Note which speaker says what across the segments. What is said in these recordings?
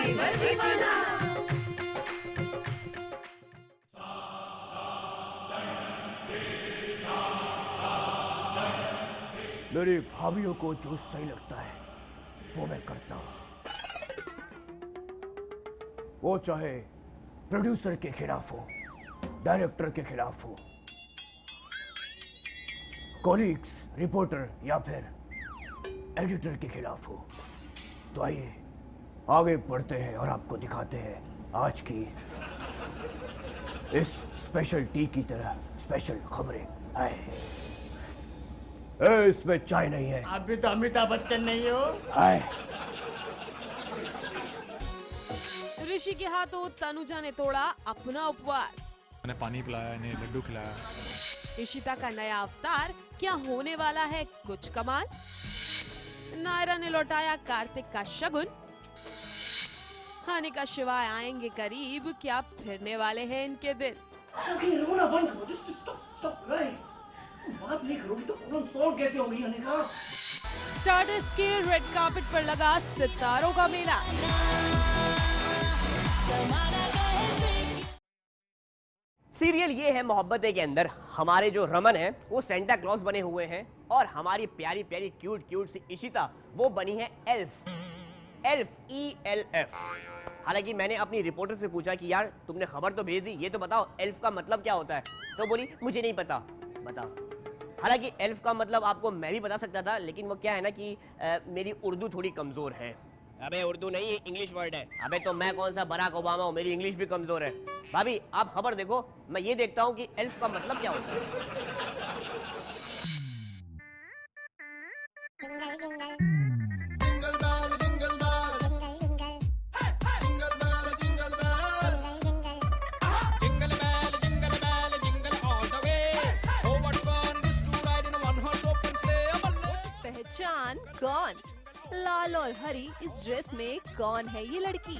Speaker 1: Fever दीवाना।
Speaker 2: मेरी भाभीियों को जो सही लगता है वो मैं करता हूं, वो चाहे प्रोड्यूसर के खिलाफ हो, डायरेक्टर के खिलाफ हो, कॉलीग्स, रिपोर्टर या फिर एडिटर के खिलाफ हो। तो आइए आगे बढ़ते हैं और आपको दिखाते हैं आज की इस स्पेशल टी की तरह स्पेशल खबरें। आए, इसमें चाय नहीं है।
Speaker 3: आप भी तो अमिताभ बच्चन नहीं हो।
Speaker 2: आए,
Speaker 4: ऋषि के हाथों तनुजा ने तोड़ा अपना उपवास।
Speaker 5: मैंने पानी पिलाया, इन्हें लड्डू खिलाया।
Speaker 4: इशिता का नया अवतार, क्या होने वाला है कुछ कमाल? नायरा ने लौटाया कार्तिक का शगुन। हानिका शिवाय आएंगे करीब, क्या फिरने वाले हैं इनके दिन?
Speaker 6: बात नहीं करोगी तो प्रॉब्लम सॉल्व कैसे होगी अनिका?
Speaker 4: स्टारडस्ट के रेड कार्पेट पर लगा सितारों का मेला।
Speaker 7: सीरियल ये है मोहब्बतें के अंदर हमारे जो रमन है वो सेंटा क्लॉज बने हुए हैं और हमारी प्यारी प्यारी क्यूट सी इशिता वो बनी है एल्फ। ELF। हालांकि मैंने अपनी रिपोर्टर से पूछा कि यार तुमने खबर तो भेज दी, ये तो बताओ एल्फ का मतलब क्या होता है। तो बोली मुझे नहीं पता, बताओ। हालांकि एल्फ का मतलब आपको मैं भी बता सकता था, लेकिन वो क्या है ना कि मेरी उर्दू थोड़ी कमज़ोर है। अबे उर्दू नहीं, इंग्लिश वर्ड है। अबे तो मैं कौन सा बराक ओबामा हूँ, मेरी इंग्लिश भी कमज़ोर है। भाभी आप खबर देखो, मैं ये देखता हूँ कि एल्फ का मतलब क्या होता है।
Speaker 4: पहचान कौन? लाल और हरी इस ड्रेस में कौन है ये लड़की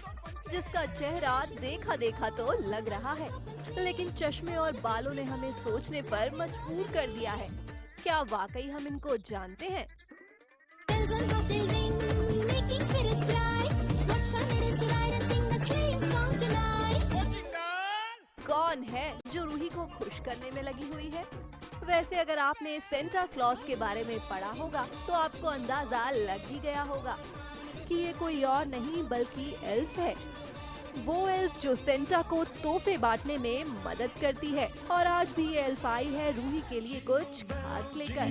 Speaker 4: जिसका चेहरा देखा देखा तो लग रहा है, लेकिन चश्मे और बालों ने हमें सोचने पर मजबूर कर दिया है। क्या वाकई हम इनको जानते हैं? कौन है जो रूही को खुश करने में लगी हुई है? वैसे अगर आपने सेंटा क्लॉज के बारे में पढ़ा होगा तो आपको अंदाजा लग ही गया होगा कि ये कोई और नहीं बल्कि एल्फ है। वो एल्फ जो सेंटा को तोहफे बांटने में मदद करती है। और आज भी ये एल्फ आई है रूही के लिए कुछ खास लेकर।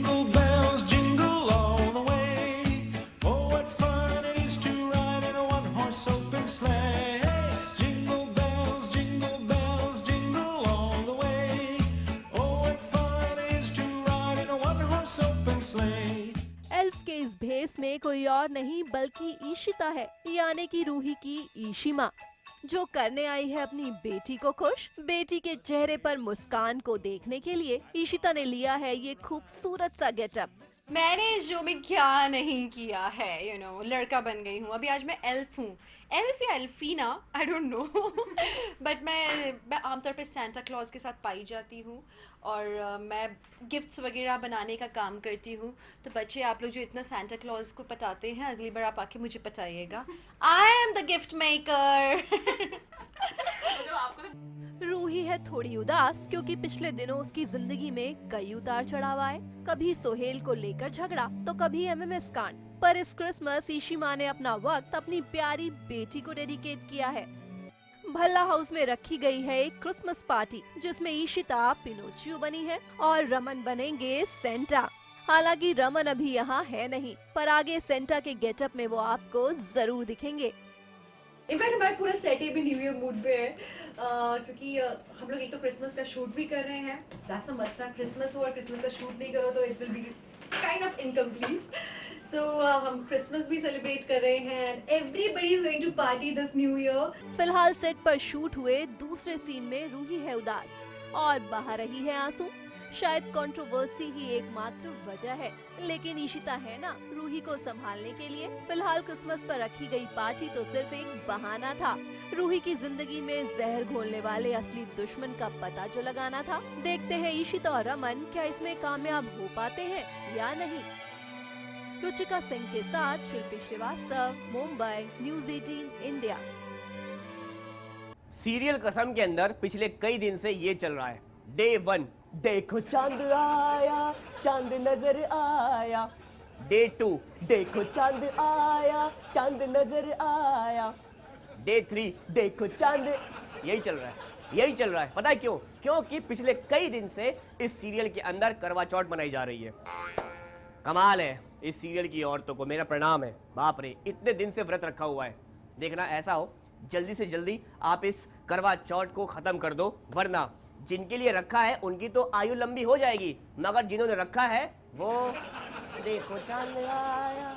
Speaker 4: एल्फ के इस भेस में कोई और नहीं बल्कि ईशिता है, यानी कि रूही की ईशिमा, जो करने आई है अपनी बेटी को खुश। बेटी के चेहरे पर मुस्कान को देखने के लिए ईशिता ने लिया है ये खूबसूरत सा गेटअप।
Speaker 1: मैंने इस शो में क्या नहीं किया है, लड़का बन गई हूँ। अभी आज मैं एल्फ हूँ, एल्फ या एल्फीना, आई डोंट नो। बट मैं आमतौर पे सेंटा क्लॉज के साथ पाई जाती हूँ और मैं गिफ्ट्स वगैरह बनाने का काम करती हूँ। तो बच्चे आप लोग जो इतना सेंटा क्लॉज को पटाते हैं, अगली बार आप आके मुझे पटाइएगा। I am the gift maker.
Speaker 4: Ruhi है थोड़ी उदास क्योंकि पिछले दिनों उसकी जिंदगी में कई उतार चढ़ाव आए। कभी सोहेल को लेकर झगड़ा तो कभी MMS कांड। पर इस क्रिसमस ईशिमा ने अपना वक्त अपनी प्यारी बेटी को डेडिकेट किया है। भल्ला हाउस में रखी गई है एक क्रिसमस पार्टी जिसमें ईशिता पिनोचियो बनी है और रमन बनेंगे सेंटा। हालांकि रमन अभी यहाँ है नहीं, पर आगे सेंटा के गेटअप में वो आपको जरूर दिखेंगे।
Speaker 1: इनफैक्ट हमारा पूरा सेट ही भी न्यू ईयर मूड पे है, क्योंकि हम लोग एक तो क्रिसमस का शूट भी कर रहे हैं। दैट्स अ मस्ट ना, क्रिसमस हो और क्रिसमस का शूट नहीं करो तो it will be kind of incomplete. So हम क्रिसमस भी सेलिब्रेट कर रहे हैं and everybody is going to party this new year.
Speaker 4: फिलहाल सेट पर शूट हुए दूसरे सीन में रूही है उदास और बहा रही है आंसू। शायद कंट्रोवर्सी ही एकमात्र वजह है, लेकिन ईशिता है ना रूही को संभालने के लिए। फिलहाल क्रिसमस पर रखी गई पार्टी तो सिर्फ एक बहाना था। रूही की जिंदगी में जहर घोलने वाले असली दुश्मन का पता जो लगाना था। देखते हैं ईशिता और रमन क्या इसमें कामयाब हो पाते हैं या नहीं। रुचिका सिंह के साथ Shilpi Srivastava, Mumbai, news 18 India.
Speaker 7: Serial Kasam के अंदर पिछले कई दिन से ये चल रहा है। डे 1 देखो चांद आया, चांद नजर आया। डे 2 देखो चांद आया, चांद नजर आया। डे 3 देखो चांद। यही चल रहा है, यही चल रहा है। पता है क्यों? क्योंकि पिछले कई दिन से इस सीरियल के अंदर करवा चौथ मनाई जा रही है। कमाल है इस सीरियल की औरतों को, मेरा प्रणाम है। बाप रे, इतने दिन से व्रत रखा हुआ है। देखना ऐसा हो जल्दी से जल्दी आप इस करवा चौथ को खत्म कर दो, वरना जिनके लिए रखा है उनकी तो आयु लंबी हो जाएगी, मगर जिन्होंने रखा है वो देखो चांद आया।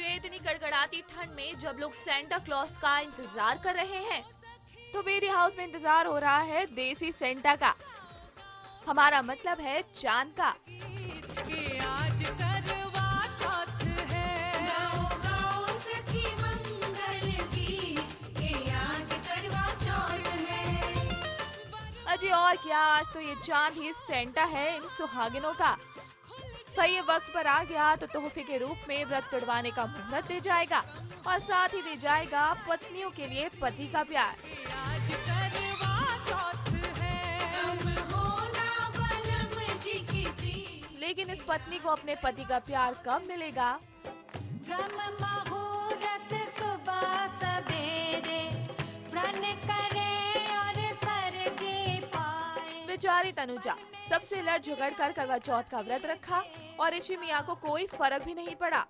Speaker 4: इतनी गड़गड़ाती ठंड में जब लोग सेंटा क्लॉज का इंतजार कर रहे हैं, तो मेरे हाउस में इंतजार हो रहा है देसी सेंटा का। हमारा मतलब है चांद का।
Speaker 8: आज करवा चौथ है, गाओ गाओ सखी मंगल की, आज करवा चौथ है।
Speaker 4: अजी और क्या, आज तो ये चांद ही सेंटा है इन सुहागिनों का। भाई ये वक्त पर आ गया तो तोहफे के रूप में व्रत तुड़वाने का मुहूर्त दे जाएगा और साथ ही दे जाएगा पत्नियों के लिए पति का प्यार।
Speaker 8: आज करवा चौथ है, तुम होना बलम जी की प्रीत।
Speaker 4: लेकिन इस पत्नी को अपने पति का प्यार कब मिलेगा?
Speaker 8: ब्रह्म मुहूर्त सुबह सवेरे, व्रत करे और सरगे पाए।
Speaker 4: बेचारी तनुजा सबसे लड़ झगड़ कर करवा चौथ का व्रत रखा और ऋषि मियाँ को कोई फर्क भी नहीं पड़ा।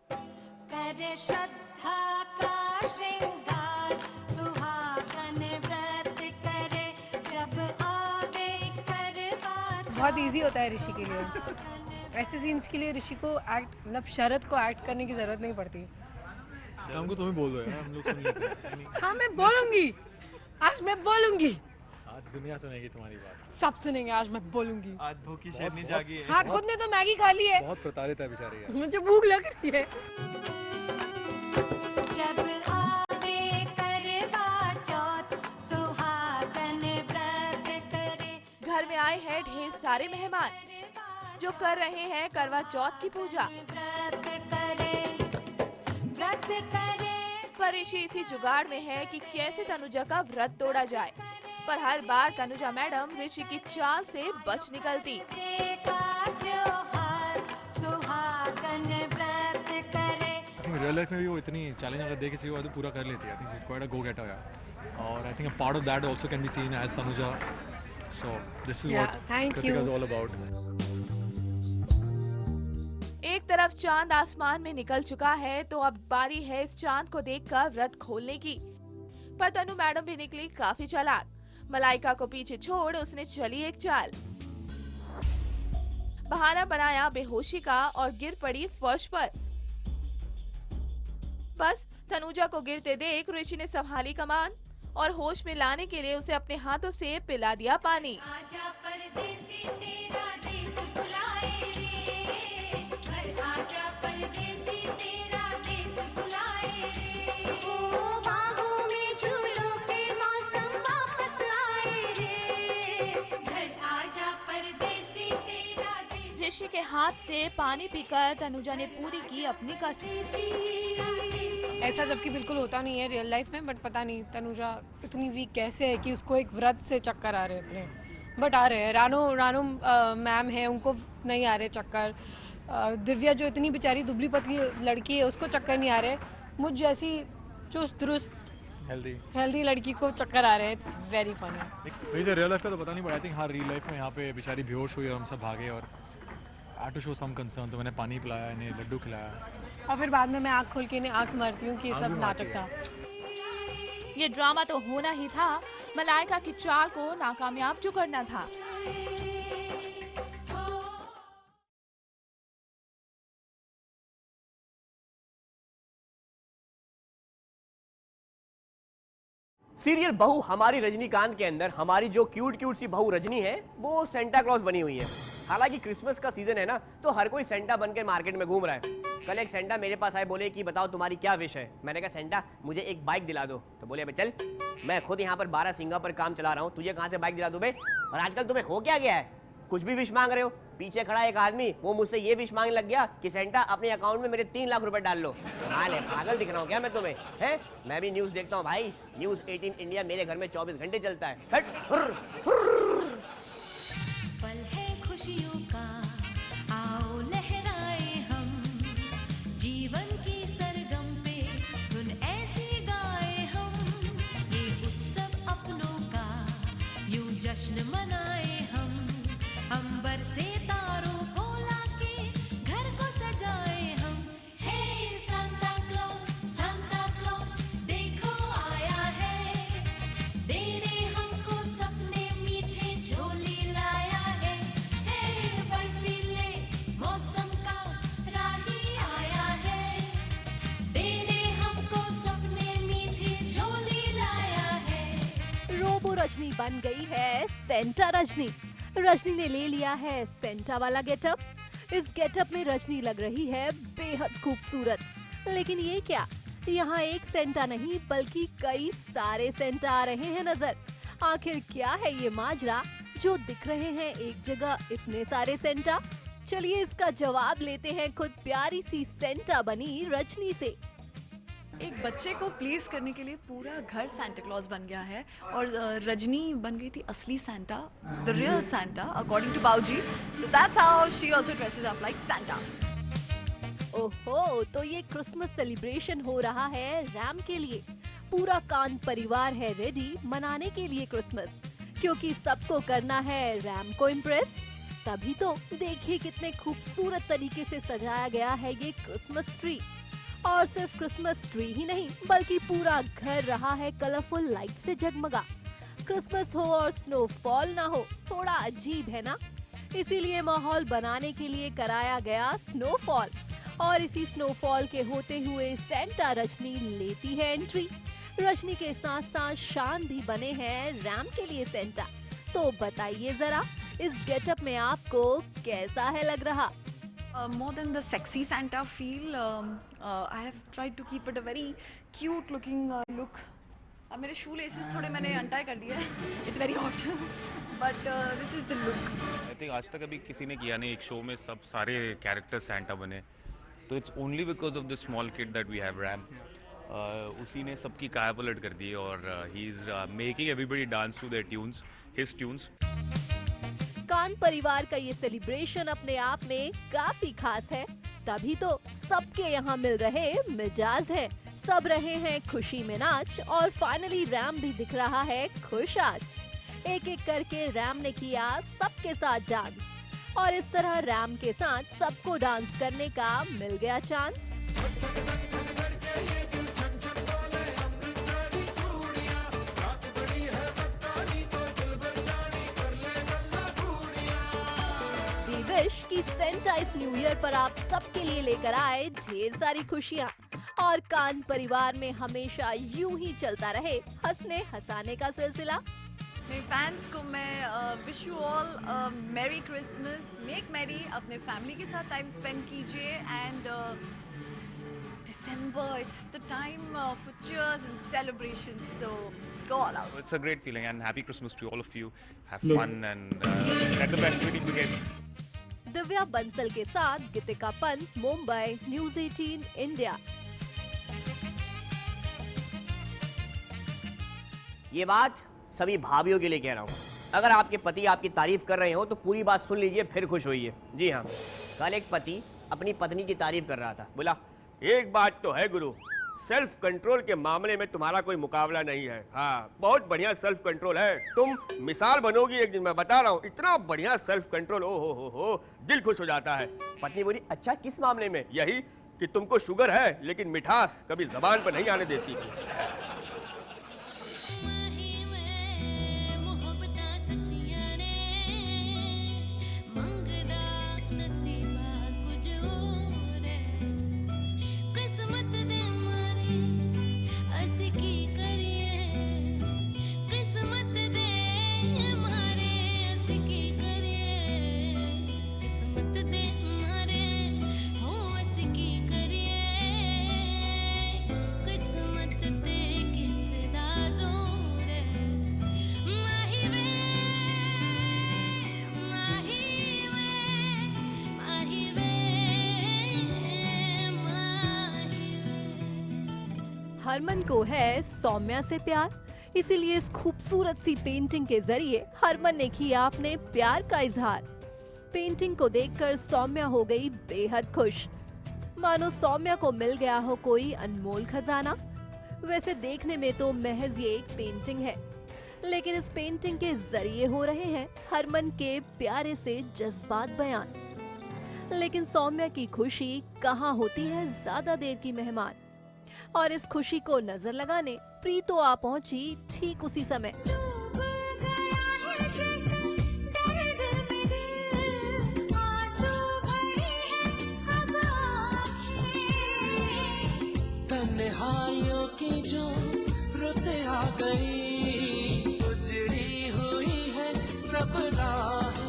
Speaker 8: करे श्रद्धा का श्रृंगार, सुहागन व्रत करे जब आवे करवा चौथ।
Speaker 9: बहुत इजी होता है ऋषि के लिए। ऐसे सीन्स के लिए ऋषि को एक्ट, मतलब शरद को एक्ट करने की जरूरत नहीं पड़ती।
Speaker 5: हमको तुम्हें बोल दो यार, हम लोग सुन लेते हैं।
Speaker 9: हाँ मैं बोलूंगी, आज मैं बोलूंगी।
Speaker 5: आज दुनिया सुनेगी तुम्हारी बात।
Speaker 9: सब सुनेंगे, आज मैं बोलूंगी।
Speaker 5: आज भूखी शेरनी जागी है।
Speaker 9: हाँ खुद ने तो मैगी खा ली है।
Speaker 5: बहुत प्रताड़ित है बेचारी यार।
Speaker 9: मुझे भूख लग रही है।
Speaker 8: जब आवे करवा चौथ, सुहागन व्रत करे।
Speaker 4: घर में आए हैं ढेर सारे मेहमान जो कर रहे हैं करवा चौथ की पूजा।
Speaker 8: व्रत करे, व्रत करे।
Speaker 4: पर ऋषि इसी जुगाड़ में है कि कैसे तनुजा का व्रत तोड़ा जाए, पर हर बार तनुजा मैडम ऋषि की चाल से बच निकलती।
Speaker 5: रियल लाइफ में भी वो इतनी चैलेंज अगर दे किसी को तो पूरा कर लेती है। I think she is quite a go getter यार। और I think a part of that also can be seen as Tanuja. So this is what Kritika is all about.
Speaker 4: एक तरफ चांद आसमान में निकल चुका है तो अब बारी है इस चांद को देखकर व्रत खोलने की। पर तनु मैडम भी निकली काफी चालाक। मलाइका को पीछे छोड़ उसने चली एक चाल। बहाना बनाया बेहोशी का और गिर पड़ी फर्श पर। बस तनुजा को गिरते देख ऋषि ने संभाली कमान और होश में लाने के लिए उसे अपने हाथों से पिला दिया पानी।
Speaker 8: आजा परदेसी तेरा देश बुलाए रे, घर आजा परदेसी तेरा देश बुलाए रे। ओ बाहों में झूलों के मौसम वापस आए रे, घर आजा परदेसी तेरा देश।
Speaker 4: ऋषि के हाथ से पानी पीकर तनुजा ने पूरी की अपनी कसम।
Speaker 9: ऐसा जबकि बिल्कुल होता नहीं है रियल लाइफ में, बट पता नहीं तनुजा इतनी वीक कैसे है कि उसको एक व्रत से चक्कर आ रहे थे, बट आ रहे हैं। रानो मैम है, उनको नहीं आ रहे चक्कर। दिव्या जो इतनी बेचारी दुबली पतली लड़की है उसको चक्कर नहीं आ रहे। मुझ जैसी चुस्त दुरुस्त हेल्दी लड़की को चक्कर आ रहे हैं। It's very funny.
Speaker 5: वही रियल लाइफ का तो पता नहीं, बट आई थिंक हाँ रियल लाइफ में यहाँ पे बेचारी बेहोश हुई और हम सब भागे और आई टू शो सम कंसर्न, तो मैंने पानी पिलाया, इन्हें लड्डू खिलाया
Speaker 9: और फिर बाद में मैं आँख खोल के इन्हें आँख मारती हूँ कि ये सब नाटक था।
Speaker 4: ये ड्रामा तो होना ही था, मलाइका की चाल को नाकामयाब जो करना था।
Speaker 7: सीरियल बहू हमारी रजनीकांत के अंदर हमारी जो क्यूट सी बहू रजनी है वो सेंटा क्लॉज बनी हुई है। हालांकि क्रिसमस का सीजन है ना, तो हर कोई सेंटा बनकर मार्केट में घूम रहा है। कल एक सेंटा मेरे पास आए, बोले कि बताओ तुम्हारी क्या विश है। मैंने कहा सेंटा मुझे एक बाइक दिला दो। तो बोले अबे चल, मैं खुद यहाँ पर 12 सिंगा पर काम चला रहा हूँ, तुझे कहाँ से बाइक दिला दूँ बे? और आजकल तुम्हें हो क्या गया है, कुछ भी विश मांग रहे हो। पीछे खड़ा एक आदमी, वो मुझसे ये विश मांगने लग गया कि सेंटा अपने अकाउंट में मेरे 3 लाख रुपए डाल लो। हाल है, पागल दिख रहा हूँ क्या मैं तुम्हें? हैं? मैं भी न्यूज़ देखता हूँ भाई, न्यूज़ 18 इंडिया मेरे घर में 24 घंटे चलता है। हट, हुर्र, हुर्र।
Speaker 8: पल है खुशियों का, आओ लहराए हम, जीवन की सरगम पे धुन ऐसी गाए हम, ये उत्सव अपनों का यूं जश्न मनाए हम बरसे तारों को लाके घर को सजाए हम। हे सांता क्लॉस देखो आया है, देने हमको सपने मीठे झोली लाया है। हे बर्फीले मौसम का राही आया है, देने हमको सपने मीठे झोली लाया है।
Speaker 4: रोबो रजनी बन गई है सेंटा रजनी। रजनी ने ले लिया है सेंटा वाला गेटअप। इस गेटअप में रजनी लग रही है बेहद खूबसूरत। लेकिन ये क्या, यहाँ एक सेंटा नहीं बल्कि कई सारे सेंटा आ रहे हैं नजर। आखिर क्या है ये माजरा जो दिख रहे हैं एक जगह इतने सारे सेंटा? चलिए इसका जवाब लेते हैं खुद प्यारी सी सेंटा बनी रजनी से।
Speaker 10: एक बच्चे को प्लीज करने के लिए पूरा घर सांता क्लॉज बन गया है और रजनी बन गई थी असली Santa, the real Santa according to बाऊजी। So that's how she also dresses up like Santa.
Speaker 4: ओहो, तो ये क्रिसमस सेलिब्रेशन हो रहा है रैम के लिए। पूरा कान परिवार है रेडी मनाने के लिए क्रिसमस, क्योंकि सबको करना है रैम को इम्प्रेस। तभी तो देखिए कितने खूबसूरत तरीके से सजाया गया है ये क्रिसमस ट्री। और सिर्फ क्रिसमस ट्री ही नहीं बल्कि पूरा घर रहा है कलरफुल लाइट से जगमगा। क्रिसमस हो और स्नोफॉल ना हो, थोड़ा अजीब है ना? इसीलिए माहौल बनाने के लिए कराया गया स्नोफॉल। और इसी स्नोफॉल के होते हुए सेंटा रजनी लेती है एंट्री। रजनी के साथ साथ शान भी बने हैं रैम के लिए सेंटा। तो बताइए जरा, इस गेटअप में आपको कैसा है लग रहा?
Speaker 10: More than the sexy Santa feel, I have tried to keep it a very cute looking look. अब मेरे शू लेसेस थोड़े मैंने अनटाई कर दिए हैं, it's very hot, but this is the look.
Speaker 11: I think आज तक अभी किसी ने किया नहीं एक शो में सब सारे कैरेक्टर सैंटा बने, तो it's only because of the small kid that we have Ram. उसी ने सबकी काया पलट कर दी और he is making everybody dance to their tunes, his tunes.
Speaker 4: कान परिवार का ये सेलिब्रेशन अपने आप में काफी खास है। तभी तो सबके यहाँ मिल रहे मिजाज है, सब रहे हैं खुशी में नाच। और फाइनली रैम भी दिख रहा है खुश आज। एक एक करके रैम ने किया सबके साथ डांस और इस तरह रैम के साथ सबको डांस करने का मिल गया चांस। कि सेंटा इस न्यू ईयर पर आप सबके लिए लेकर आए ढेर सारी खुशियाँ और कान परिवार में हमेशा यूं ही चलता रहे हंसने हंसाने का सिलसिला।
Speaker 10: मेरे फैंस को मैं wish you all merry Christmas, make merry, अपने फैमिली के साथ टाइम स्पेंड कीजिए and December, it's the time for cheers and celebrations, so go all out.
Speaker 11: It's a great feeling and happy Christmas to all of you. Have fun and let the festivity begin.
Speaker 4: Divya Bansal के साथ गीतिका Pant, Mumbai, news 18 India.
Speaker 7: ये बात सभी भाभियों के लिए कह रहा हूँ। अगर आपके पति आपकी तारीफ कर रहे हो तो पूरी बात सुन लीजिए फिर खुश होइए। जी हाँ, कल एक पति अपनी पत्नी की तारीफ कर रहा था। बोला, एक बात तो है गुरु, सेल्फ कंट्रोल के मामले में तुम्हारा कोई मुकाबला नहीं है। हाँ, बहुत बढ़िया सेल्फ कंट्रोल है, तुम मिसाल बनोगी एक दिन, मैं बता रहा हूँ। इतना बढ़िया सेल्फ कंट्रोल, ओ हो, दिल खुश हो जाता है। पत्नी बोली, अच्छा किस मामले में? यही कि तुमको शुगर है लेकिन मिठास कभी जबान पर नहीं आने देती।
Speaker 8: किस्मत दे मारे हो ऐसी की कर
Speaker 4: हरमन को है सौम्या से प्यार, इसीलिए इस खूबसूरत सी पेंटिंग के जरिए हरमन ने किया अपने प्यार का इजहार। पेंटिंग को देखकर सौम्या हो गई बेहद खुश, मानो सौम्या को मिल गया हो कोई अनमोल खजाना। वैसे देखने में तो महज ये एक पेंटिंग है, लेकिन इस पेंटिंग के जरिए हो रहे हैं हरमन के प्यारे से जज्बात बयान। लेकिन सौम्या की खुशी कहाँ होती है ज्यादा देर की मेहमान, और इस खुशी को नजर लगाने प्रीतो आ पहुंची ठीक उसी समय।
Speaker 6: तन्हाइयों की जो रुते आ गई, उजड़ी हुई है सब राहें।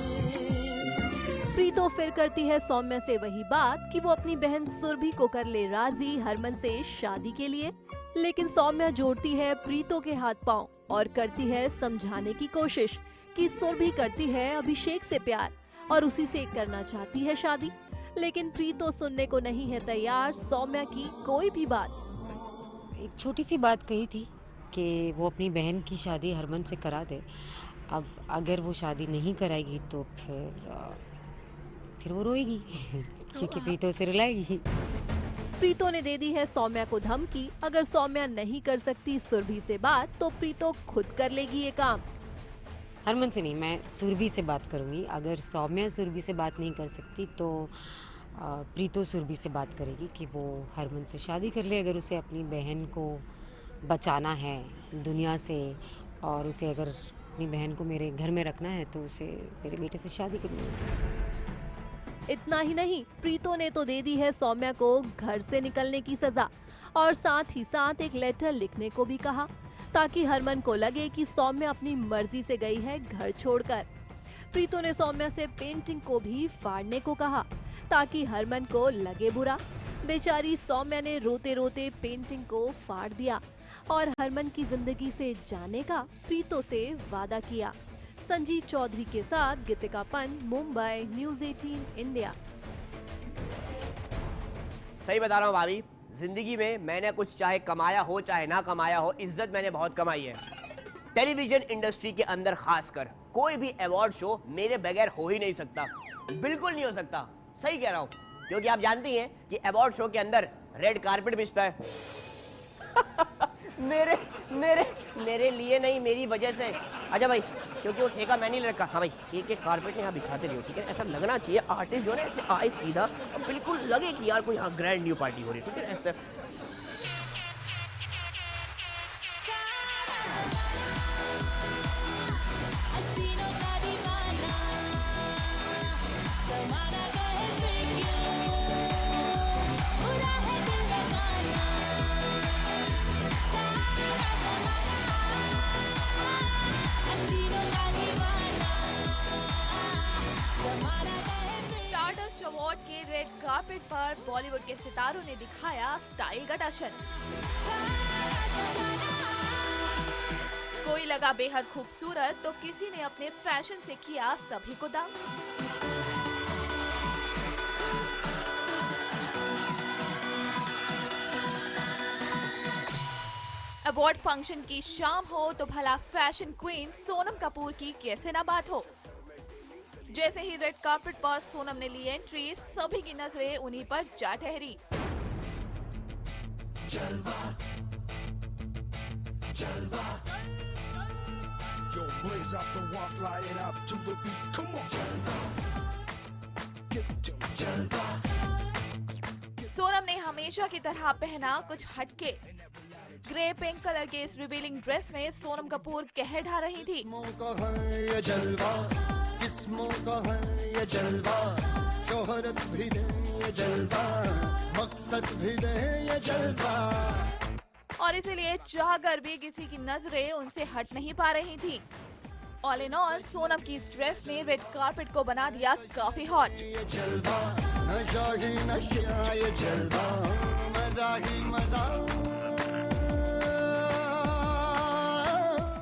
Speaker 4: प्रीतो फिर करती है सौम्या से वही बात कि वो अपनी बहन सुरभि को कर ले राजी हरमन से शादी के लिए। लेकिन सौम्या जोड़ती है प्रीतो के हाथ पांव और करती है समझाने की कोशिश कि सुरभि करती है अभिषेक से प्यार और उसी से करना चाहती है शादी। लेकिन प्रीतो सुनने को नहीं है तैयार सौम्या की कोई भी बात।
Speaker 12: एक छोटी सी बात कही थी कि वो अपनी बहन की शादी हरमन से करा दे। अब अगर वो शादी नहीं कराएगी तो फिर वो रोएगी क्योंकि प्रीतो उसे रुलाएगी।
Speaker 4: प्रीतो ने दे दी है सौम्या को धमकी, अगर सौम्या नहीं कर सकती सुरभि से बात तो प्रीतो खुद कर लेगी ये काम।
Speaker 12: हरमन से नहीं, मैं सुरभि से बात करूंगी। अगर सौम्या सुरभि से बात नहीं कर सकती तो प्रीतो सुरभि से बात करेगी कि वो हरमन से शादी कर ले। अगर उसे अपनी बहन को बचाना है दुनिया से और उसे अगर अपनी बहन को मेरे घर में रखना है तो उसे मेरे बेटे से शादी करनी है।
Speaker 4: इतना ही नहीं, प्रीतो ने तो दे दी है सौम्या को घर से निकलने की सजा और साथ ही साथ एक लेटर लिखने को भी कहा, ताकि हरमन को लगे कि सौम्या अपनी मर्जी से गई है घर छोड़कर। प्रीतो ने सौम्या से पेंटिंग को भी फाड़ने को कहा ताकि हरमन को लगे बुरा। बेचारी सौम्या ने रोते रोते पेंटिंग को फाड़ दिया और हरमन की जिंदगी से जाने का प्रीतो से वादा किया। संजीव चौधरी के साथ गीतिका पंत, मुंबई, न्यूज़ 18 इंडिया।
Speaker 7: सही बता रहा हूँ भाभी, जिंदगी में मैंने कुछ चाहे कमाया हो चाहे ना कमाया हो, इज्जत मैंने बहुत कमाई है। टेलीविजन इंडस्ट्री के अंदर खासकर कोई भी अवार्ड शो मेरे बगैर हो ही नहीं सकता, बिल्कुल नहीं हो सकता। सही कह रहा हूँ, क्योंकि आप जानती हैं कि अवार्ड शो के अंदर रेड कारपेट बिछता है मेरे मेरे मेरे लिए नहीं, मेरी वजह से। अच्छा भाई, क्योंकि वो ठेका मैं नहीं रखा। हाँ भाई, एक एक कारपेट यहाँ बिछाते रहो, ठीक है? ऐसा लगना चाहिए आर्टिस्ट जो है ऐसे आए सीधा और बिल्कुल लगे कि यार कोई यहाँ ग्रैंड न्यू पार्टी हो रही है, ठीक है? ऐसे
Speaker 4: अवार्ड के रेड कार्पेट पर बॉलीवुड के सितारों ने दिखाया स्टाइल का टशन। कोई लगा बेहद खूबसूरत तो किसी ने अपने फैशन से किया सभी को दंग। अवार्ड फंक्शन की शाम हो तो भला फैशन क्वीन सोनम कपूर की कैसे ना बात हो। जैसे ही रेड कार्पेट पर सोनम ने ली एंट्री, सभी की नजरें उन्हीं पर जा ठहरी। जलवा, जलवा। Yo, blaze up the walk, light it up to the beat. Come on. Give it to me. जलवा। सोनम ने हमेशा की तरह पहना कुछ हटके। ग्रे पिंक कलर के इस रिवीलिंग ड्रेस में सोनम कपूर कहर ढा रही थी। ये जलवा, किस्मों का है ये जलवा, शोहरत भी दे ये जलवा, मकसद भी दे ये जलवा। और इसीलिए चाहकर भी किसी की नजरें उनसे हट नहीं पा रही थी। ऑल इन ऑल, सोनम की इस ड्रेस ने रेड कार्पेट को बना दिया काफी हॉट। ये जलवा, नशा ही नशा ये जलवा, मजा ही मजा।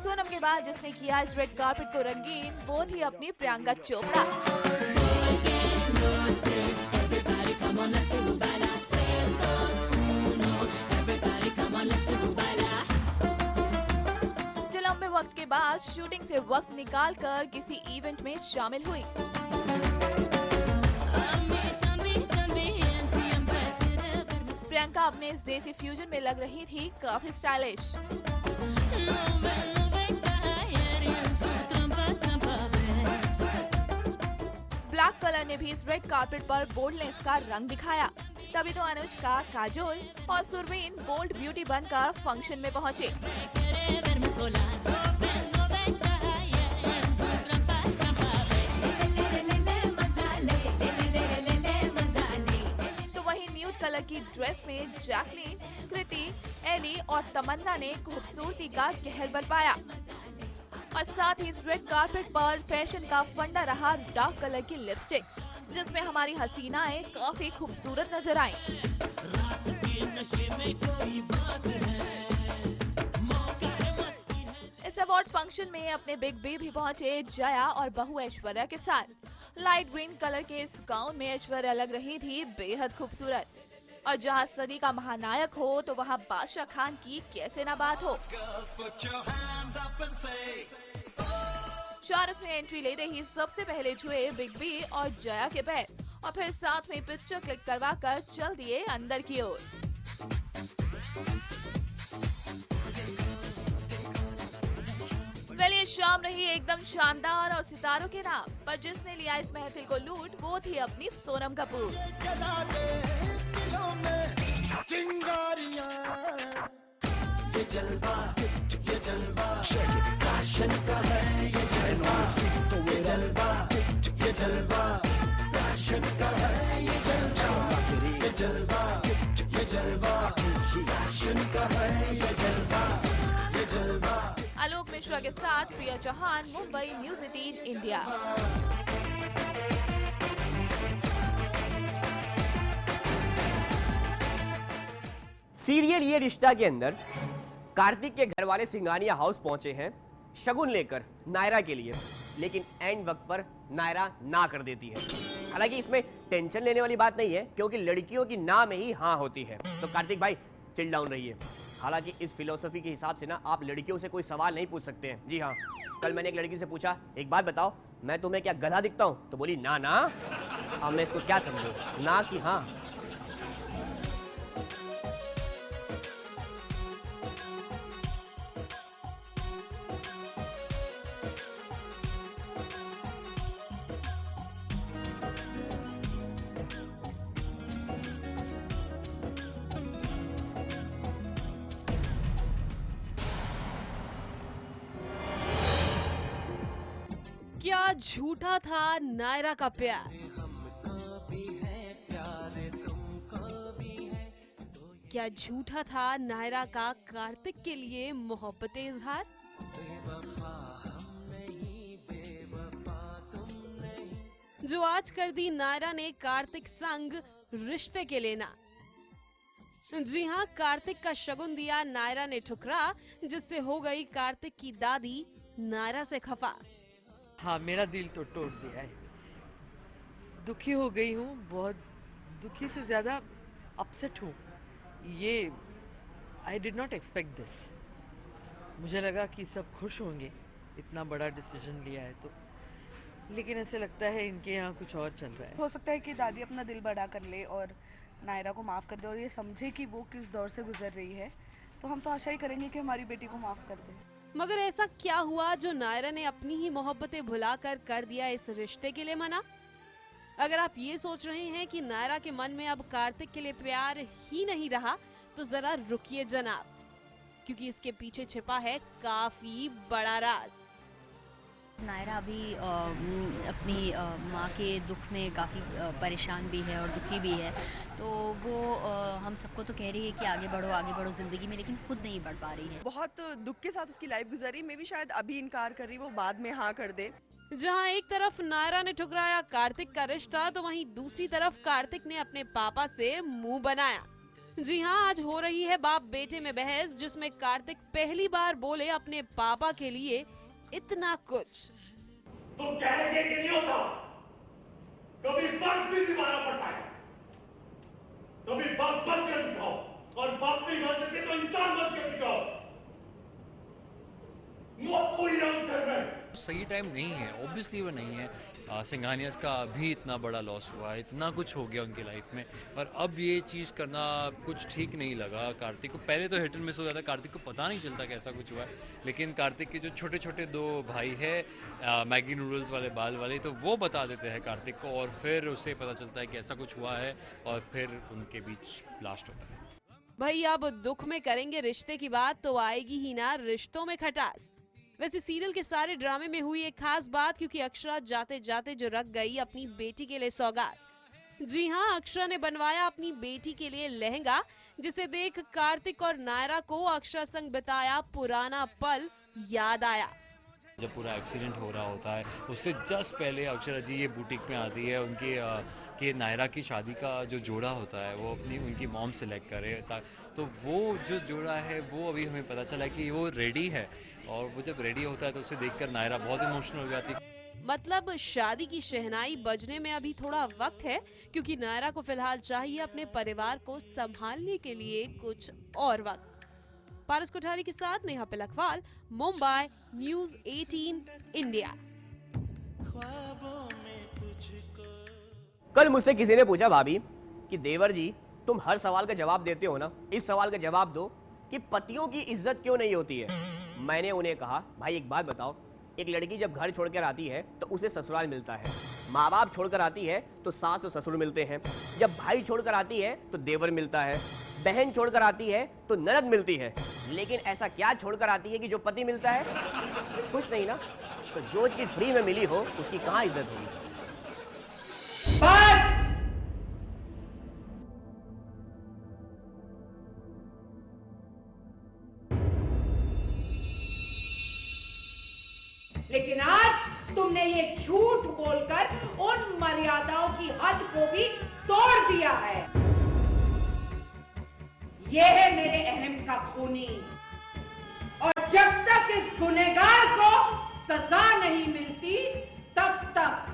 Speaker 4: सोनम के बाद जिसने किया इस रेड कार्पेट को रंगीन, वो थी अपनी Priyanka Chopra. Everybody come on, let's
Speaker 13: वक्त के बाद शूटिंग से वक्त निकालकर किसी इवेंट में शामिल हुई। प्रियंका अपने इस देसी फ्यूजन में लग रही थी काफी स्टाइलिश। ब्लैक कलर ने भी इस रेड कार्पेट पर बोल्डनेस का रंग दिखाया। तभी तो अनुष्का, काजोल और सुरवीन बोल्ड ब्यूटी बनकर फंक्शन में पहुंचे। तो वही न्यूड कलर की ड्रेस में जैकलीन, कृति, एली और तमन्ना ने खूबसूरती का कहर बरपाया। और साथ ही इस रेड कार्पेट पर फैशन का फंडा रहा डार्क कलर की लिपस्टिक, जिसमें हमारी हसीनाएं काफी खूबसूरत नजर आईं। इस अवार्ड फंक्शन में अपने बिग बी भी पहुंचे जया और बहू ऐश्वर्या के साथ। लाइट ग्रीन कलर के इस गाउन में ऐश्वर्या लग रही थी बेहद खूबसूरत। और जहां सदी का महानायक हो तो वहां बादशाह खान की कैसे ना बात हो। शाहरुख ने एंट्री लेते ही सबसे पहले छुए बिग बी और जया के पैर और फिर साथ में पिक्चर क्लिक करवाकर चल दिए अंदर की ओर। ये शाम रही एकदम शानदार और सितारों के नाम, पर जिसने लिया इस महफिल को लूट वो थी अपनी सोनम कपूर।
Speaker 14: ये जलवा फैशन का है, ये जलवा फैशन का है, ये जलवा फैशन का है, ये जलवा।
Speaker 13: आलोक मिश्रा के साथ Priya Chauhan, Mumbai, news 18 India.
Speaker 7: Serial ये रिश्ता के अंदर कार्तिक के घर वाले सिंगानिया हाउस पहुंचे हैं शगुन लेकर नायरा के लिए, लेकिन एंड वक्त पर नायरा ना कर देती है। हालांकि इसमें टेंशन लेने वाली बात नहीं है, क्योंकि लड़कियों की ना में ही हाँ होती है। तो कार्तिक भाई चिल डाउन रहिए। हालांकि इस फिलोसफी के हिसाब से ना आप लड़कियों से कोई सवाल नहीं पूछ सकते हैं। जी हाँ, कल मैंने एक लड़की से पूछा, एक बात बताओ, मैं तुम्हें क्या गधा दिखता हूँ? तो बोली ना ना। अब मैं इसको क्या समझूं, ना कि हाँ?
Speaker 4: क्या झूठा था नायरा का प्यार? क्या झूठा था नायरा का कार्तिक के लिए मोहब्बत इजहार? जो आज कर दी नायरा ने कार्तिक संग रिश्ते के लेना। जी हाँ, कार्तिक का शगुन दिया नायरा ने ठुकरा, जिससे हो गई कार्तिक की दादी नायरा से खफा।
Speaker 15: हाँ, मेरा दिल तो तोड़ दिया है। दुखी हो गई हूँ, बहुत दुखी से ज़्यादा अपसेट हूँ। ये I did not expect this. मुझे लगा कि सब खुश होंगे, इतना बड़ा डिसीजन लिया है तो, लेकिन ऐसे लगता है इनके यहाँ कुछ और चल रहा है।
Speaker 10: हो सकता है कि दादी अपना दिल बड़ा कर ले और नायरा को माफ़ कर दे और ये समझे कि वो किस दौर से गुजर रही है। तो हम तो आशा ही करेंगे कि हमारी बेटी को माफ़ कर दे।
Speaker 4: मगर ऐसा क्या हुआ जो नायरा ने अपनी ही मोहब्बतें भुलाकर कर दिया इस रिश्ते के लिए मना? अगर आप ये सोच रहे हैं कि नायरा के मन में अब कार्तिक के लिए प्यार ही नहीं रहा, तो जरा रुकिए जनाब, क्योंकि इसके पीछे छिपा है काफी बड़ा राज।
Speaker 16: नायरा अभी अपनी माँ के दुख में काफ़ी परेशान भी है और दुखी भी है, तो वो हम सबको तो कह रही है कि आगे बढ़ो ज़िंदगी में, लेकिन खुद नहीं बढ़ पा रही है।
Speaker 10: बहुत दुख के साथ उसकी लाइफ गुजरी। मे भी शायद अभी इनकार कर रही, वो बाद में हाँ कर दे।
Speaker 4: जहाँ एक तरफ नायरा ने ठुकराया कार्तिक का रिश्ता, तो वहीं दूसरी तरफ कार्तिक ने अपने पापा से मुंह बनाया। जी हाँ, आज हो रही है बाप बेटे में बहस, जिसमें कार्तिक पहली बार बोले अपने पापा के लिए इतना कुछ।
Speaker 6: तुम कहने के नहीं होता, कभी फर्ज भी निभाना पड़ता है, कभी बाप बन कर दिखाओ, और बाप नहीं बन सके तो इंसान बन कर दिखाओ। मौत पूरी ना उस घर में।
Speaker 17: सही टाइम नहीं है, ऑब्वियसली वो नहीं है। सिंघानियास का अभी इतना बड़ा लॉस हुआ है, इतना कुछ हो गया उनकी लाइफ में, और अब ये चीज़ करना कुछ ठीक नहीं लगा कार्तिक को। पहले तो हिट एंड मिस हो जाता, कार्तिक को पता नहीं चलता कि ऐसा कुछ हुआ है, लेकिन कार्तिक के जो छोटे छोटे दो भाई है मैगी नूडल्स वाले बाल वाले, तो वो बता देते हैं कार्तिक को, और फिर उसे पता चलता है कि ऐसा कुछ हुआ है, और फिर उनके बीच ब्लास्ट होता है।
Speaker 18: भाई अब दुख में करेंगे रिश्ते की बात तो आएगी ही ना रिश्तों में खटास। वैसे सीरियल के सारे ड्रामे में हुई एक खास बात, क्योंकि अक्षरा जाते जाते जो रख गई अपनी बेटी के लिए सौगात। जी हाँ, अक्षरा ने बनवाया अपनी बेटी के लिए लहंगा, जिसे देख कार्तिक और नायरा को अक्षरा संग बिताया पुराना पल याद आया।
Speaker 17: जब पूरा एक्सीडेंट हो रहा होता है, उससे जस्ट पहले अक्षरा जी ये बुटीक में आती है, उनकी कि नायरा की शादी का जो जोड़ा होता है वो अपनी उनकी मॉम सेलेक्ट करे, तो वो जो जोड़ा है वो अभी हमें पता चला कि वो रेडी है, और वो जब रेडी होता है तो उसे देखकर नायरा बहुत इमोशनल हो जाती है।
Speaker 18: मतलब शादी की शहनाई बजने में अभी थोड़ा वक्त है, क्योंकि नायरा को फिलहाल चाहिए अपने परिवार को संभालने के लिए कुछ और वक्त। पारस कोठारी के साथ नेहा पिलखवाल, मुंबई, न्यूज़ 18 इंडिया।
Speaker 7: कल मुझसे किसी ने पूछा भाभी कि देवर जी तुम हर सवाल का जवाब देते हो ना, इस सवाल का जवाब दो कि पतियों की इज्जत क्यों नहीं होती है। मैंने उन्हें कहा भाई एक बात बताओ, एक लड़की जब घर छोड़कर आती है तो उसे ससुराल मिलता है, माँ बाप छोड़कर आती है तो सास और ससुर मिलते हैं, जब भाई छोड़कर आती है तो देवर मिलता है, बहन छोड़कर आती है तो ननद मिलती है, लेकिन ऐसा क्या छोड़कर आती है कि जो पति मिलता है? कुछ नहीं ना। तो जो चीज फ्री में मिली हो उसकी कहाँ इज्जत होगी।
Speaker 19: लेकिन आज तुमने ये झूठ बोलकर उन मर्यादाओं की हद को भी तोड़ दिया है। ये है मेरे अहम का खूनी, और जब तक इस गुनहगार को सजा नहीं मिलती तब तक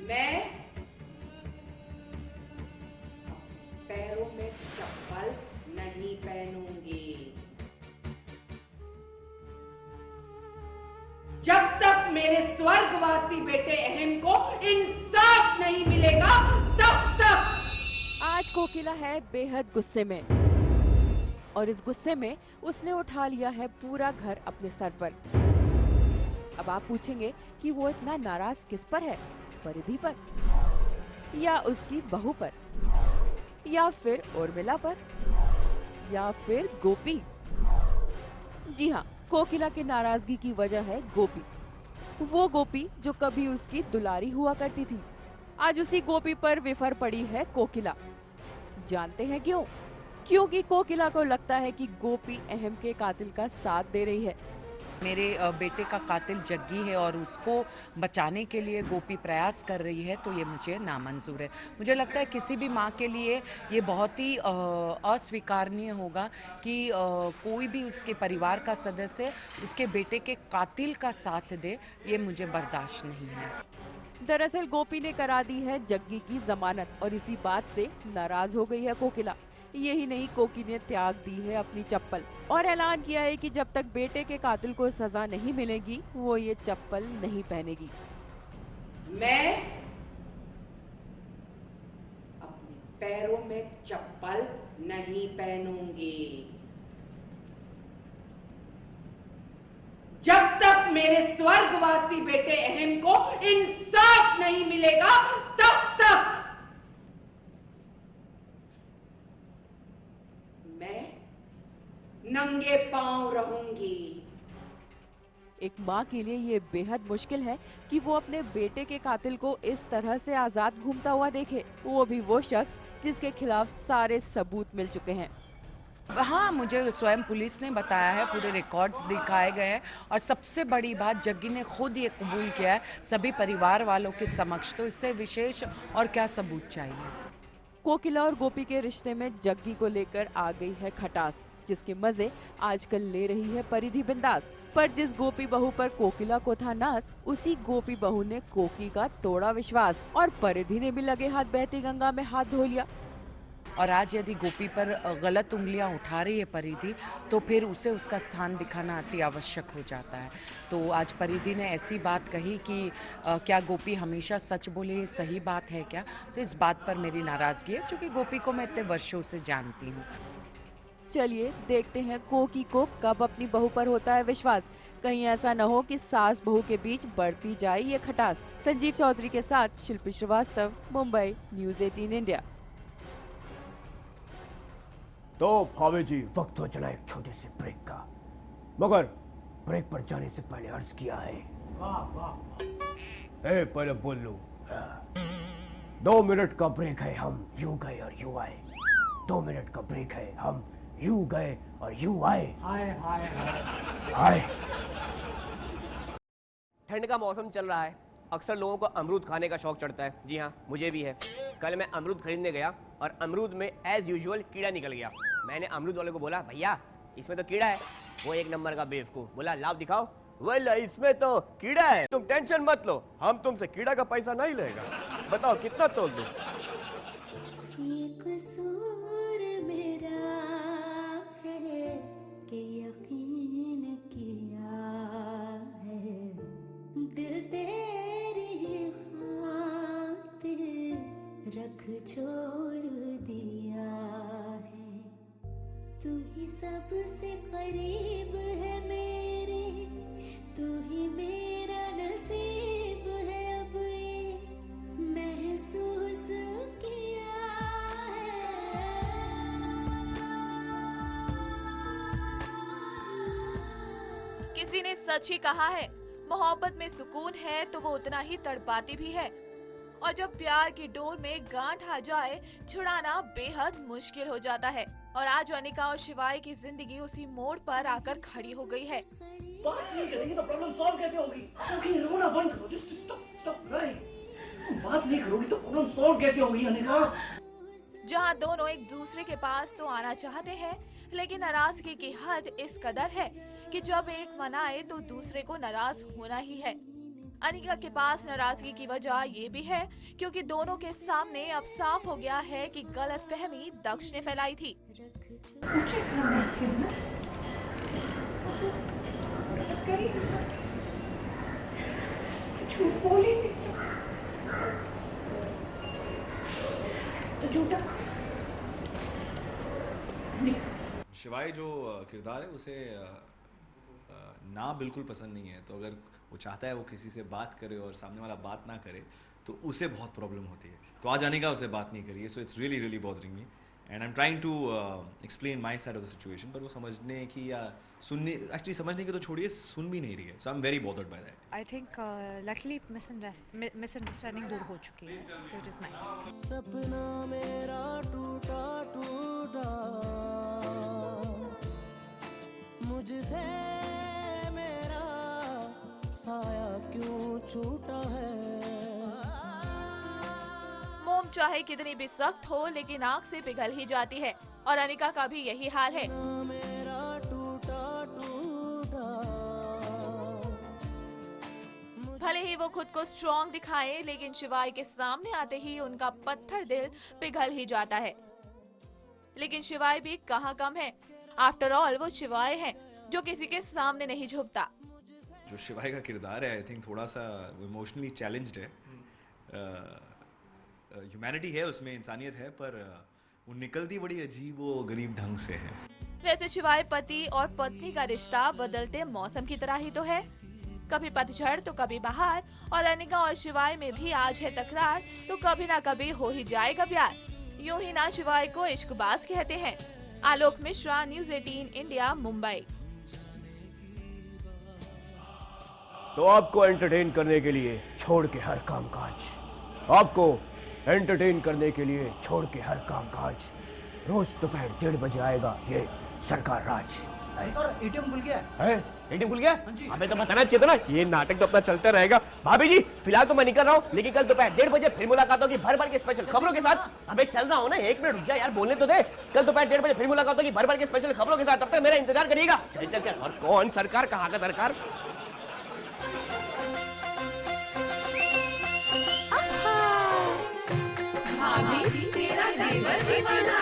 Speaker 19: मैं पैरों में चप्पल नहीं पहनूंगी। जब तक मेरे स्वर्गवासी बेटे अहम को इंसाफ नहीं मिलेगा तब तक।
Speaker 20: आज कोकिला है बेहद गुस्से में, और इस गुस्से में उसने उठा लिया है पूरा घर अपने सर पर। अब आप पूछेंगे कि वो इतना नाराज किस पर है, परिधि पर, या उसकी बहू पर, या फिर उर्मिला पर, या फिर गोपी? जी हाँ, कोकिला की नाराजगी की वजह है गोपी। वो गोपी जो कभी उसकी दुलारी हुआ करती थी, आज उसी गोपी पर विफर पड़ी है कोकिला। जानते हैं क्यों? क्योंकि कोकिला को लगता है कि गोपी अहम के कातिल का साथ दे रही है।
Speaker 21: मेरे बेटे का कातिल जग्गी है और उसको बचाने के लिए गोपी प्रयास कर रही है, तो ये मुझे नामंजूर है। मुझे लगता है किसी भी माँ के लिए ये बहुत ही अस्वीकारनीय होगा कि कोई भी उसके परिवार का सदस्य उसके बेटे के कातिल का साथ दे, ये मुझे बर्दाश्त नहीं है।
Speaker 20: दरअसल गोपी ने करा दी है जग्गी की जमानत, और इसी बात से नाराज हो गई है कोकिला। यही नहीं, कोकी ने त्याग दी है अपनी चप्पल और ऐलान किया है कि जब तक बेटे के कातिल को सजा नहीं मिलेगी वो ये चप्पल नहीं पहनेगी।
Speaker 19: मैं अपने पैरों में चप्पल नहीं पहनूंगी। जब तक मेरे स्वर्गवासी बेटे अहम को इंसाफ नहीं मिलेगा तब तक मैं नंगे पांव रहूंगी।
Speaker 20: एक माँ के लिए ये बेहद मुश्किल है कि वो अपने बेटे के कातिल को इस तरह से आजाद घूमता हुआ देखे, वो भी वो शख्स जिसके खिलाफ सारे सबूत मिल चुके हैं।
Speaker 21: हाँ, मुझे स्वयं पुलिस ने बताया है, पूरे रिकॉर्ड्स दिखाए गए हैं, और सबसे बड़ी बात जग्गी ने खुद ये कबूल किया है सभी परिवार वालों के समक्ष, तो इससे विशेष और क्या सबूत चाहिए।
Speaker 20: कोकिला और गोपी के रिश्ते में जग्गी को लेकर आ गई है खटास, जिसके मजे आजकल ले रही है परिधि बिंदास। पर जिस गोपी बहू पर कोकिला को था नाज, उसी गोपी बहू ने कोकी का तोड़ा विश्वास, और परिधि ने भी लगे हाथ बहती गंगा में हाथ धो लिया।
Speaker 21: और आज यदि गोपी पर गलत उंगलियां उठा रही है परिधि, तो फिर उसे उसका स्थान दिखाना अति आवश्यक हो जाता है। तो आज परिधि ने ऐसी बात कही कि क्या गोपी हमेशा सच बोले, ये सही बात है क्या? तो इस बात पर मेरी नाराज़गी है, क्योंकि गोपी को मैं इतने वर्षों से जानती हूँ।
Speaker 20: चलिए देखते हैं कोकी को कब अपनी बहू पर होता है विश्वास। कहीं ऐसा न हो कि सास बहू के बीच बढ़ती जाए ये खटास। संजीव चौधरी के साथ शिल्पी श्रीवास्तव, मुंबई, न्यूज़ 18 इंडिया।
Speaker 2: तो भाभी जी, वक्त हो चला एक छोटे से ब्रेक का, मगर ब्रेक पर जाने से पहले अर्ज किया है। पहले बोल लो। 2 मिनट का ब्रेक है, हम यूं गए और यूं आए। 2 मिनट का ब्रेक है, हम यूं गए और यूं आए। हाय।
Speaker 7: ठंड का मौसम चल रहा है, अक्सर लोगों को अमरूद खाने का शौक चढ़ता है। जी हाँ, मुझे भी है। कल मैं अमरूद खरीदने गया और अमरूद में एज यूजुअल कीड़ा निकल गया। मैंने अमरूद वाले को बोला, भैया इसमें तो कीड़ा है। वो एक नंबर का बेवकूफ, बोला लाओ दिखाओ। बोला इसमें तो कीड़ा है, तुम टेंशन मत लो, हम तुमसे कीड़ा का पैसा नहीं लेगा। बताओ कितना तोल दूं?
Speaker 8: ये कसूर मेरा है कि यकीन किया है, दिल तेरी खातिर रख छोड़ दिया है। तू ही सबसे करीब है मेरे, तू ही मेरा नसीब है, अब ये महसूस किया है।
Speaker 13: किसी ने सच ही कहा है, मोहब्बत में सुकून है तो वो उतना ही तड़पाती भी है, और जब प्यार की डोर में गांठ आ जाए छुड़ाना बेहद मुश्किल हो जाता है। और आज अनिका और शिवाय की जिंदगी उसी मोड़ पर आकर खड़ी हो गई है।
Speaker 6: बात नहीं करेंगे तो प्रॉब्लम सॉल्व कैसे होगी? क्योंकि रोना बंद करो, जस्ट स्टॉप क्राइंग। बात नहीं करोगी तो प्रॉब्लम सॉल्व कैसे होगी अनिका?
Speaker 13: जहां दोनों एक दूसरे के पास तो आना चाहते हैं, लेकिन नाराजगी की हद इस कदर है कि जब एक मनाए तो दूसरे को नाराज होना ही है। अनिका के पास नाराजगी की वजह ये भी है क्योंकि दोनों के सामने अब साफ हो गया है कि गलतफहमी दक्ष ने फैलाई थी।
Speaker 5: शिवाय जो किरदार है उसे ना बिल्कुल पसंद नहीं है, तो अगर वो चाहता है वो किसी से बात करे और सामने वाला बात ना करे तो उसे बहुत प्रॉब्लम होती है। तो आज अनिका उसे बात नहीं करी है, so it's really really bothering me and I am trying to explain my side of the situation, पर वो समझने की या सुनने, एक्चुअली समझने की तो छोड़िए, सुन भी नहीं रही है। So I am very bothered by that.
Speaker 3: I think luckily misunderstanding दूर हो चुकी है, सो इट इज नाइस।
Speaker 14: सपना मेरा टूटा टूटा, मुझसे मेरा साया क्यों छूटा है।
Speaker 13: मोम चाहे कितनी भी सख्त हो लेकिन आग से पिघल ही जाती है, और अनिका का भी यही हाल है। भले ही वो खुद को स्ट्रॉन्ग दिखाए, लेकिन शिवाय के सामने आते ही उनका पत्थर दिल पिघल ही जाता है। लेकिन शिवाय भी कहाँ कम है, आफ्टर ऑल वो शिवाय है जो किसी के सामने नहीं झुकता।
Speaker 5: जो शिवाय का किरदार है, आई थिंक थोड़ा सा इमोशनली चैलेंज्ड है। ह्यूमैनिटी है उसमें, इंसानियत है, पर वो निकलती बड़ी अजीब वो गरीब ढंग से है।
Speaker 13: वैसे शिवाय पति और पत्नी का रिश्ता बदलते मौसम की तरह ही तो है, कभी पतझड़ तो कभी बहार, और अनिका और शिवाय में भी आज है तकरार तो कभी ना कभी हो ही जाएगा प्यार। यूं ही ना शिवाय को इश्कबाज कहते हैं। आलोक मिश्रा, न्यूज़ 18 इंडिया, मुंबई।
Speaker 2: तो आपको एंटरटेन करने के लिए छोड़ के हर काम काज, आपको एंटरटेन करने के लिए छोड़ के हर काम काज, रोज दोपहर 1:30 बजे आएगा ये सरकार राज।
Speaker 22: एटीएम खुल गया
Speaker 2: है? एटीएम खुल गया? हमें तो बताना चाहिए था ना, ये नाटक तो अपना चलता रहेगा। भाभी जी फिलहाल तो मैं निकल रहा हूँ, लेकिन कल दोपहर 1:30 बजे फिर मुलाकात होगी भर भर के स्पेशल खबरों के साथ। हमें चल रहा हूँ ना, 1 मिनट रुक जा यार, बोलने तो दे। कल दोपहर 1:30 बजे फिर मुलाकात होगी भर भर के स्पेशल खबरों के साथ, तब तक मेरा इंतजार करिएगा। चल चल चल। और कौन सरकार, कहाँ का सरकार?
Speaker 8: भाभी तेरा देवर दीवाना।